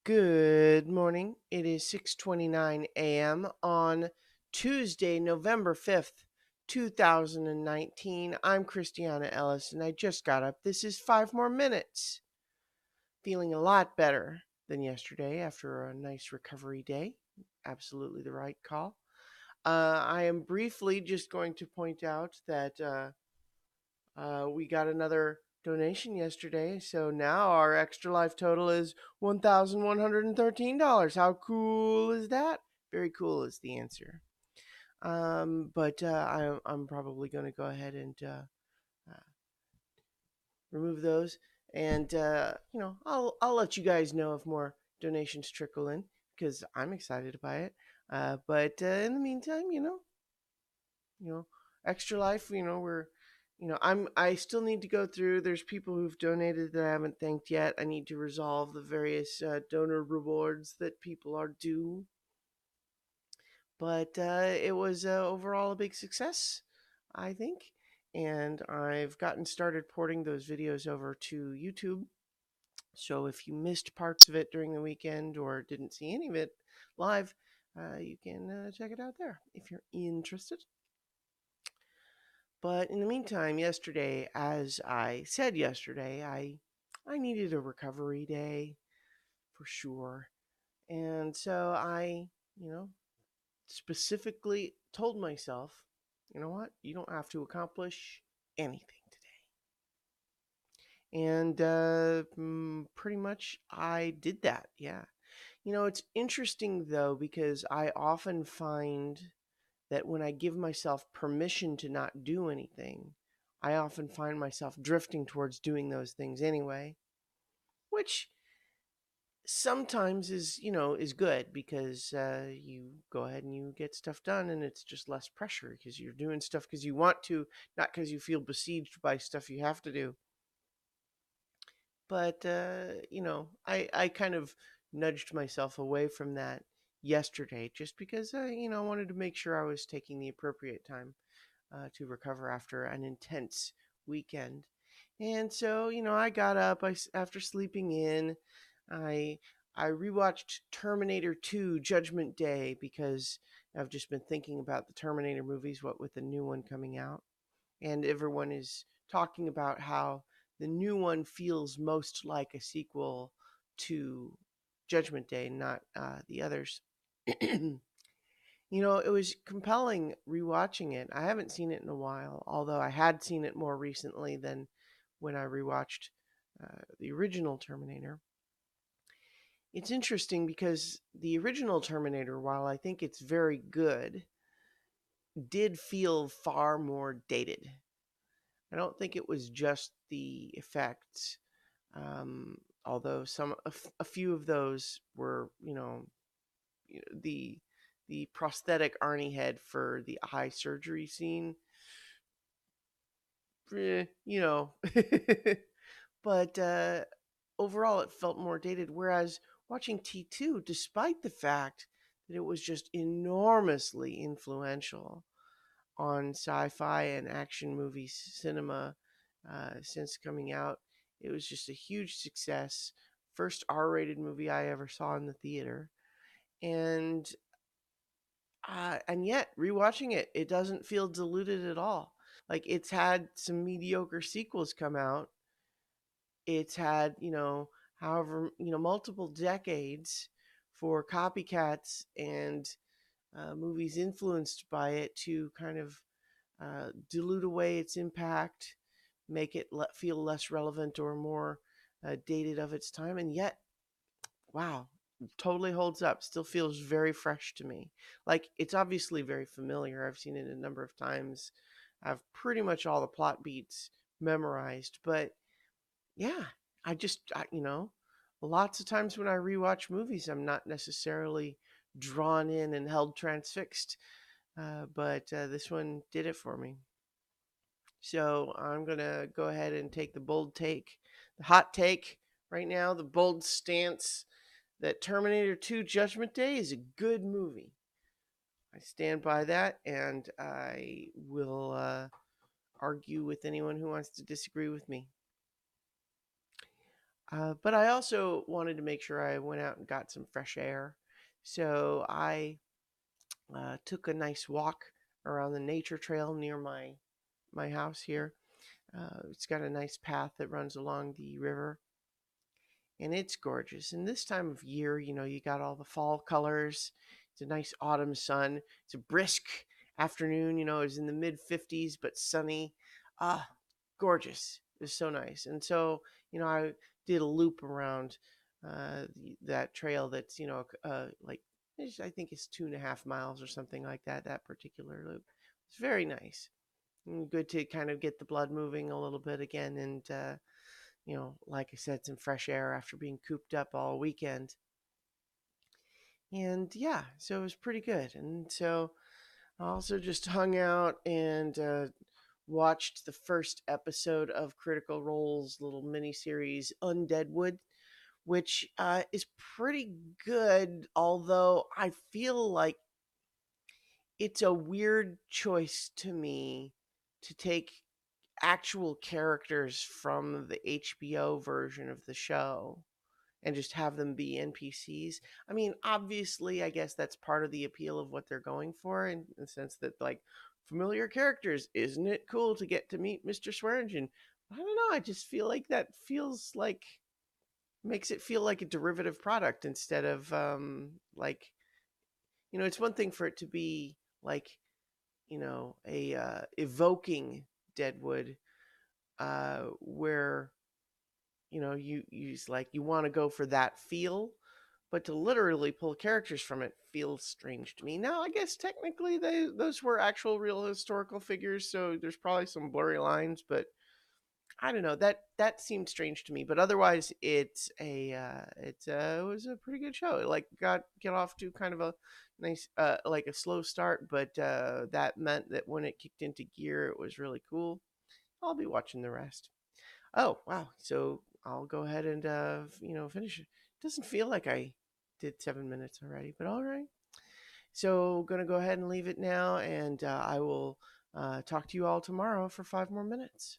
Good morning. It is 6:29 a.m. on Tuesday, November 5th, 2019. I'm Christiana Ellis and I just got up. This is 5 more minutes. Feeling a lot better than yesterday after a nice recovery day. Absolutely the right call. I am briefly just going to point out that we got another donation yesterday, so now our extra life total is $1,113. How cool is that? Very cool is the answer. But I'm probably going to go ahead and uh, remove those, and I'll let you guys know if more donations trickle in because I'm excited by it. But in the meantime, you know, extra life, I still need to go through. There's people who've donated that I haven't thanked yet. I need to resolve the various donor rewards that people are due. But it was overall a big success, I think. And I've gotten started porting those videos over to YouTube. So if you missed parts of it during the weekend or didn't see any of it live, you can check it out there if you're interested. But in the meantime, yesterday, as I said yesterday, I needed a recovery day for sure. And so you know, specifically told myself, you know what? You don't have to accomplish anything today. And pretty much I did that. Yeah. It's interesting though because I often find that when I give myself permission to not do anything, I often find myself drifting towards doing those things anyway, which sometimes is good because you go ahead and you get stuff done and it's just less pressure because you're doing stuff because you want to, not because you feel besieged by stuff you have to do. But I kind of nudged myself away from that yesterday just because I wanted to make sure I was taking the appropriate time to recover after an intense weekend. And so, I got up after sleeping in. I I rewatched Terminator 2 Judgment Day because I've just been thinking about the Terminator movies, what with the new one coming out. And everyone is talking about how the new one feels most like a sequel to Judgment Day, not the others. It was compelling rewatching it. I haven't seen it in a while, although I had seen it more recently than when I rewatched the original Terminator. It's interesting because the original Terminator, while I think it's very good, did feel far more dated. I don't think it was just the effects, although a few of those were, the prosthetic Arnie head for the eye surgery scene. You know, but overall it felt more dated. Whereas watching T2, despite the fact that it was just enormously influential on sci-fi and action movie cinema since coming out, it was just a huge success. First R-rated movie I ever saw in the theater, and yet rewatching it, it doesn't feel diluted at all. Like it's had some mediocre sequels come out. It's had, however, multiple decades for copycats and movies influenced by it to kind of dilute away its impact, make it feel less relevant or more dated of its time. And yet, wow, totally holds up. Still feels very fresh to me. Like it's obviously very familiar. I've seen it a number of times. I've pretty much all the plot beats memorized, but yeah, lots of times when I rewatch movies, I'm not necessarily drawn in and held transfixed, but this one did it for me. So I'm gonna go ahead and take the bold take, the hot take right now, the bold stance that Terminator 2 Judgment Day is a good movie. I stand by that, and I will argue with anyone who wants to disagree with me. But I also wanted to make sure I went out and got some fresh air. So I took a nice walk around the nature trail near my house here. It's got a nice path that runs along the river, and it's gorgeous. And this time of year, you got all the fall colors. It's a nice autumn sun. It's a brisk afternoon. It's in the mid 50s, but sunny. Ah, gorgeous. It's so nice. And so, I did a loop around that trail that's, like, I think it's 2.5 miles or something like that, that particular loop. It's very nice. And good to kind of get the blood moving a little bit again. And, like I said, some fresh air after being cooped up all weekend. And yeah, so it was pretty good. And so I also just hung out and watched the first episode of Critical Role's little mini series, Undeadwood, which is pretty good, although I feel like it's a weird choice to me to take actual characters from the HBO version of the show and just have them be NPCs. I mean, obviously, I guess that's part of the appeal of what they're going for, in the sense that, like, familiar characters, isn't it cool to get to meet Mr. Swearingen? I don't know. I just feel like that feels like makes it feel like a derivative product instead of like, it's one thing for it to be like, a evoking Deadwood, where you just, like, you want to go for that feel, but to literally pull characters from it feels strange to me. Now, I guess technically those were actual real historical figures, so there's probably some blurry lines, but I don't know, that seemed strange to me. But otherwise, it was a pretty good show. It, like, get off to kind of a nice, like, a slow start, but that meant that when it kicked into gear, it was really cool. I'll be watching the rest. Oh, wow. So I'll go ahead and finish it. Doesn't feel like I did 7 minutes already, but all right. So gonna go ahead and leave it now, and I will talk to you all tomorrow for 5 more minutes.